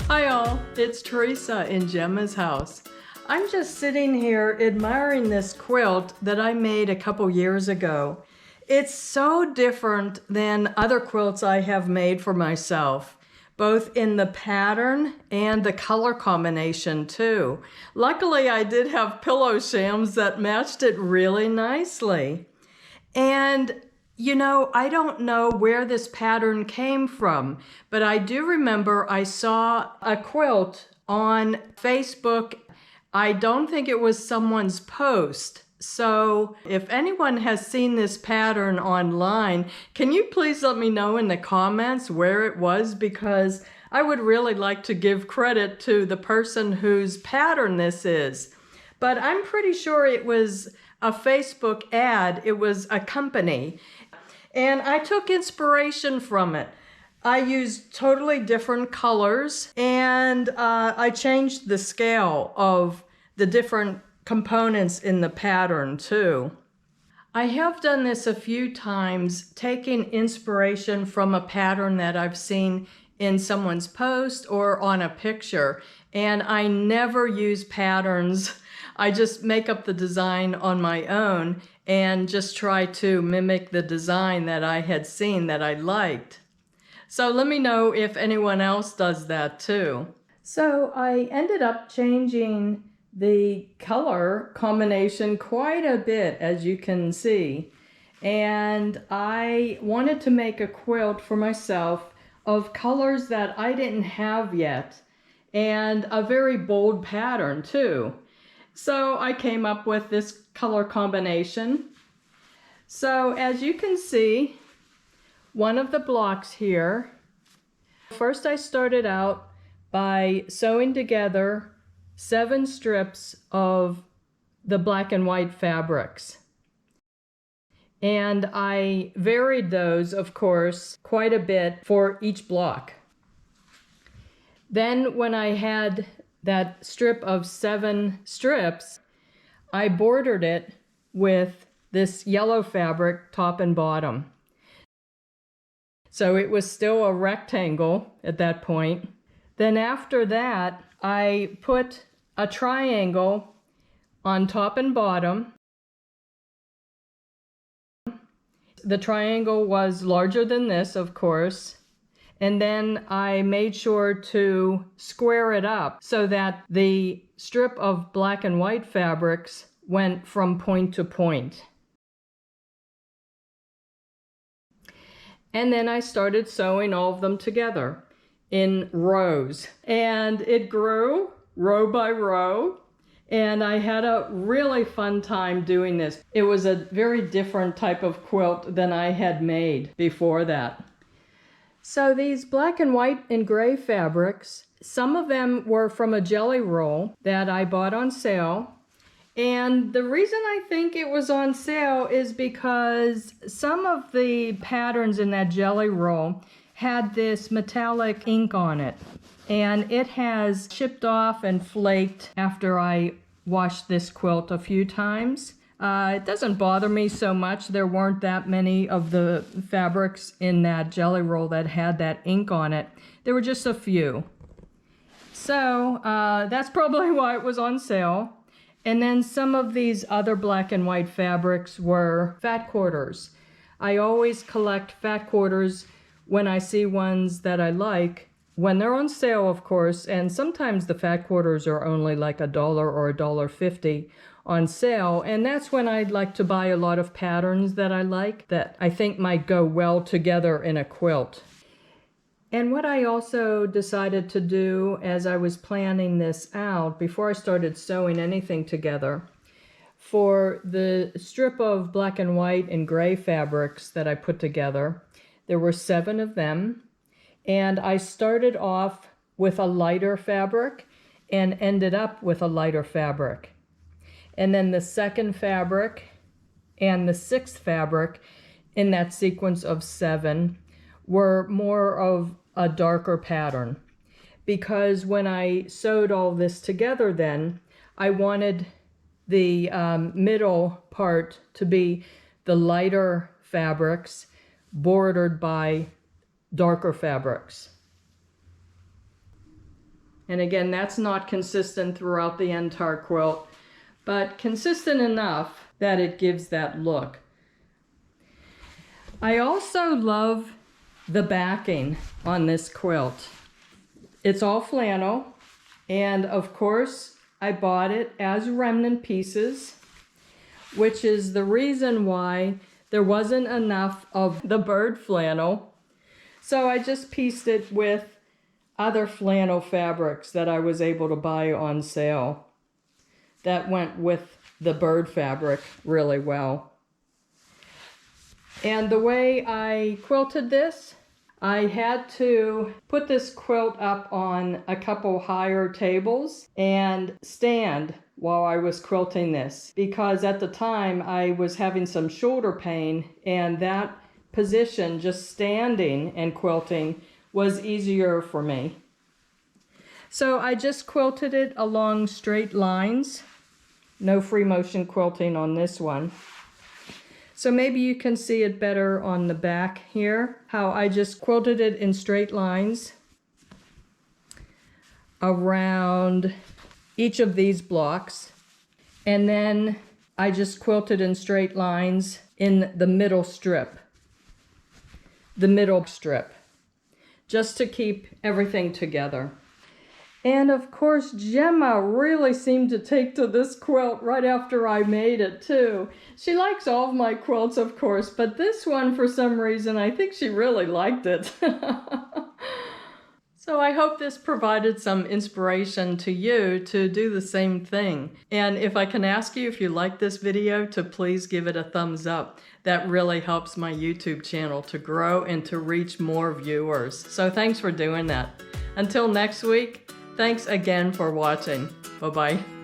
Hi all, it's Teresa in Gemma's house. I'm just sitting here admiring this quilt that I made a couple years ago. It's so different than other quilts I have made for myself, both in the pattern and the color combination too. Luckily, I did have pillow shams that matched it really nicely. And you know, I don't know where this pattern came from, but I do remember I saw a quilt on Facebook. I don't think it was someone's post. So if anyone has seen this pattern online, can you please let me know in the comments where it was? Because I would really like to give credit to the person whose pattern this is. But I'm pretty sure it was a Facebook ad. It was a company. And I took inspiration from it. I used totally different colors, and I changed the scale of the different components in the pattern too. I have done this a few times, taking inspiration from a pattern that I've seen in someone's post or on a picture, and I never use patterns. I just make up the design on my own and just try to mimic the design that I had seen that I liked. So let me know if anyone else does that too. So I ended up changing the color combination quite a bit, as you can see. And I wanted to make a quilt for myself of colors that I didn't have yet, and a very bold pattern too. So I came up with this color combination. So as you can see, one of the blocks here, first I started out by sewing together 7 strips of the black and white fabrics. And I varied those, of course, quite a bit for each block. Then when I had that strip of 7 strips, I bordered it with this yellow fabric top and bottom. So it was still a rectangle at that point. Then after that, I put a triangle on top and bottom. The triangle was larger than this, of course. And then I made sure to square it up so that the strip of black and white fabrics went from point to point. And then I started sewing all of them together in rows. And it grew row by row. And I had a really fun time doing this. It was a very different type of quilt than I had made before that. So these black and white and gray fabrics, some of them were from a jelly roll that I bought on sale. And the reason I think it was on sale is because some of the patterns in that jelly roll had this metallic ink on it. And it has chipped off and flaked after I washed this quilt a few times. It doesn't bother me so much. There weren't that many of the fabrics in that jelly roll that had that ink on it. There were just a few. So that's probably why it was on sale. And then some of these other black and white fabrics were fat quarters. I always collect fat quarters when I see ones that I like, when they're on sale, of course, and sometimes the fat quarters are only like $1 or $1.50 on sale, and that's when I'd like to buy a lot of patterns that I like, that I think might go well together in a quilt. And what I also decided to do as I was planning this out, before I started sewing anything together, for the strip of black and white and gray fabrics that I put together, there were 7 of them, and I started off with a lighter fabric and ended up with a lighter fabric. And then the second fabric and the 6th fabric in that sequence of 7 were more of a darker pattern, because when I sewed all this together, then I wanted the middle part to be the lighter fabrics bordered by darker fabrics. And again, that's not consistent throughout the entire quilt, but consistent enough that it gives that look. I also love the backing on this quilt. It's all flannel, and of course I bought it as remnant pieces, which is the reason why there wasn't enough of the bird flannel. So I just pieced it with other flannel fabrics that I was able to buy on sale. That went with the bird fabric really well. And the way I quilted this, I had to put this quilt up on a couple higher tables and stand while I was quilting this, because at the time I was having some shoulder pain, and that position, just standing and quilting, was easier for me. So I just quilted it along straight lines. No free motion quilting on this one. So maybe you can see it better on the back here, how I just quilted it in straight lines around each of these blocks. And then I just quilted in straight lines in the middle strip. Just to keep everything together. And of course, Gemma really seemed to take to this quilt right after I made it too. She likes all of my quilts, of course, but this one, for some reason, I think she really liked it. So I hope this provided some inspiration to you to do the same thing. And if I can ask you, if you like this video, to please give it a thumbs up. That really helps my YouTube channel to grow and to reach more viewers. So thanks for doing that. Until next week, thanks again for watching. Bye-bye.